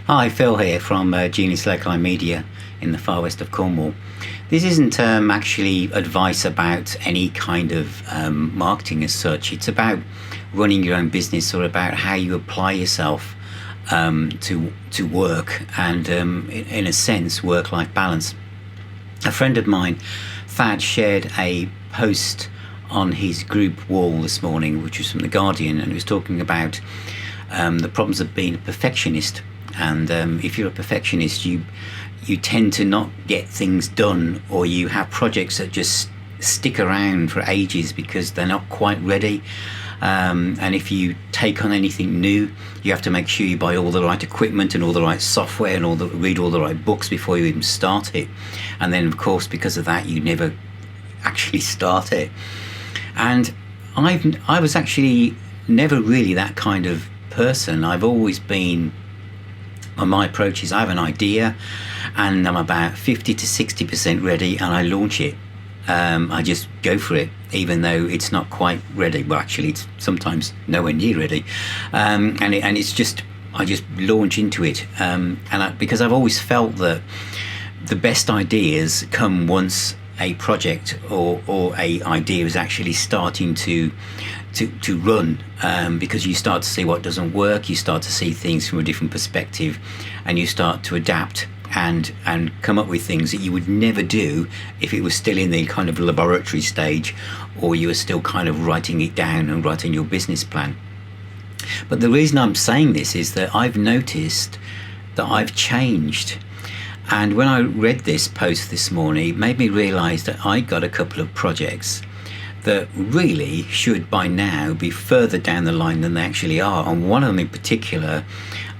Hi, Phil here from Genius Locali Media in the far west of Cornwall. This isn't actually advice about any kind of marketing as such. It's about running your own business or about how you apply yourself to work and, in a sense, work-life balance. A friend of mine, Thad, shared a post on his group wall this morning, which was from The Guardian, and it was talking about the problems of being a perfectionist. And if you're a perfectionist, you tend to not get things done, or you have projects that just stick around for ages because they're not quite ready. And if you take on anything new, you have to make sure you buy all the right equipment and all the right software and read all the right books before you even start it. And then, of course, because of that, you never actually start it. And I was actually never really that kind of person. I've always been, my approach is I have an idea and I'm about 50 to 60% ready and I launch it. I just go for it, even though it's not quite ready. Well, actually, it's sometimes nowhere near ready. And it's just, I just launch into it. Because I've always felt that the best ideas come once a project or a idea is actually starting to run, because you start to see what doesn't work, you start to see things from a different perspective, and you start to adapt and come up with things that you would never do if it was still in the kind of laboratory stage, or you were still kind of writing it down and writing your business plan. But the reason I'm saying this is that I've noticed that I've changed. And when I read this post this morning, it made me realise that I got a couple of projects that really should by now be further down the line than they actually are. And one of them in particular,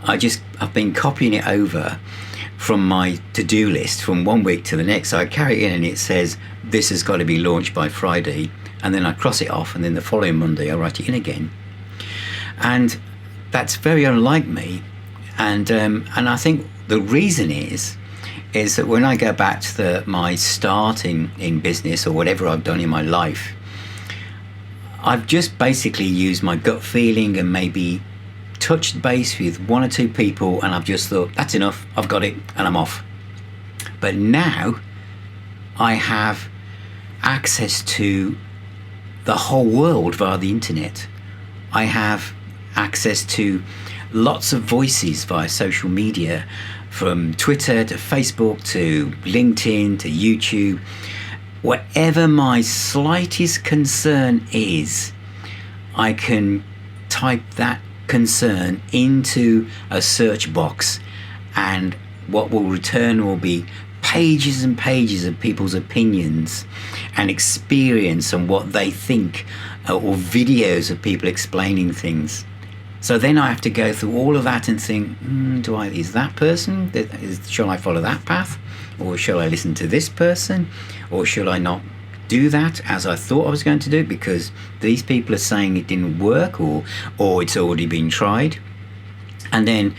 I've been copying it over from my to-do list from one week to the next. So I carry it in and it says, this has got to be launched by Friday. And then I cross it off, and then the following Monday I write it in again. And that's very unlike me. And I think the reason is that when I go back to my start in business or whatever I've done in my life, I've just basically used my gut feeling and maybe touched base with one or two people, and I've just thought, that's enough, I've got it, and I'm off. But now I have access to the whole world via the internet. I have access to lots of voices via social media, from Twitter to Facebook to LinkedIn to YouTube. Whatever my slightest concern is, I can type that concern into a search box, and what will return will be pages and pages of people's opinions and experience and what they think, or videos of people explaining things. So then I have to go through all of that and think, is that person? Shall I follow that path? Or shall I listen to this person? Or shall I not do that as I thought I was going to do because these people are saying it didn't work, or it's already been tried? And then,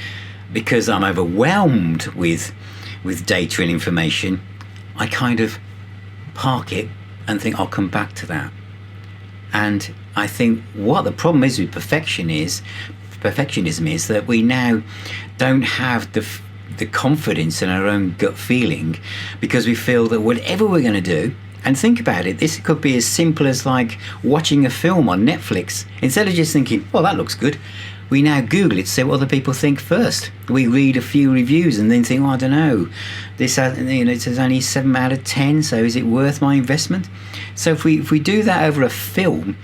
because I'm overwhelmed with data and information, I kind of park it and think I'll come back to that. And I think what the problem is with perfectionism is that we now don't have the confidence in our own gut feeling, because we feel that whatever we're going to do, and think about it, this could be as simple as like watching a film on Netflix. Instead of just thinking, well, that looks good, we now Google it to see what other people think first. We read a few reviews and then think, I don't know, it says only 7 out of 10, so is it worth my investment? So if we do that over a film,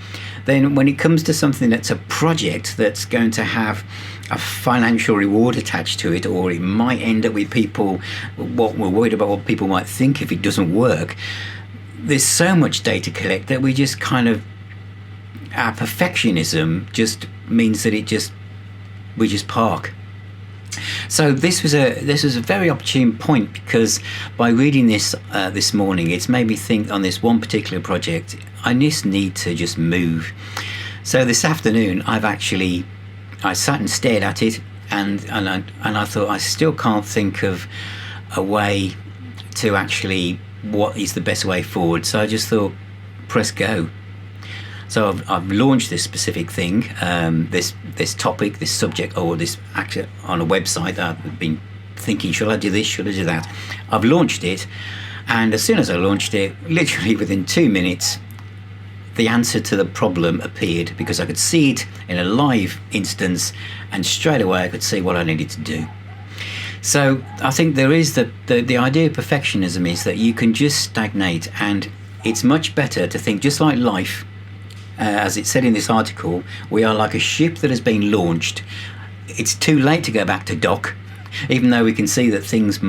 then when it comes to something that's a project that's going to have a financial reward attached to it, or it might end up with people, what we're worried about what people might think if it doesn't work, there's so much data collect that we just kind of, our perfectionism just means that we just park. So this was a very opportune point, because by reading this this morning, it's made me think on this one particular project, I just need to just move. So this afternoon, I sat and stared at it, and I thought, I still can't think of a way to actually, what is the best way forward. So I just thought, press go. So I've launched this specific thing, this topic, this subject, or this action on a website that I've been thinking, should I do this, should I do that? I've launched it, and as soon as I launched it, literally within 2 minutes, the answer to the problem appeared, because I could see it in a live instance, and straight away I could see what I needed to do. So I think there is the idea of perfectionism is that you can just stagnate, and it's much better to think just like life. As it said in this article, we are like a ship that has been launched. It's too late to go back to dock, even though we can see that things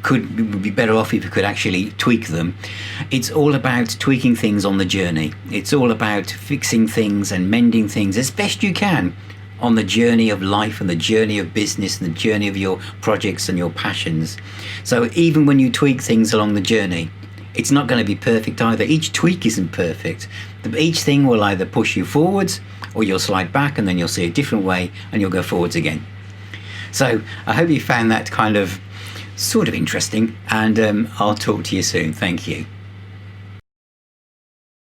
could be better off if we could actually tweak them. It's all about tweaking things on the journey. It's all about fixing things and mending things as best you can on the journey of life and the journey of business and the journey of your projects and your passions. So even when you tweak things along the journey, it's not going to be perfect either. Each tweak isn't perfect. Each thing will either push you forwards, or you'll slide back, and then you'll see a different way and you'll go forwards again. So I hope you found that kind of sort of interesting, and I'll talk to you soon. Thank you.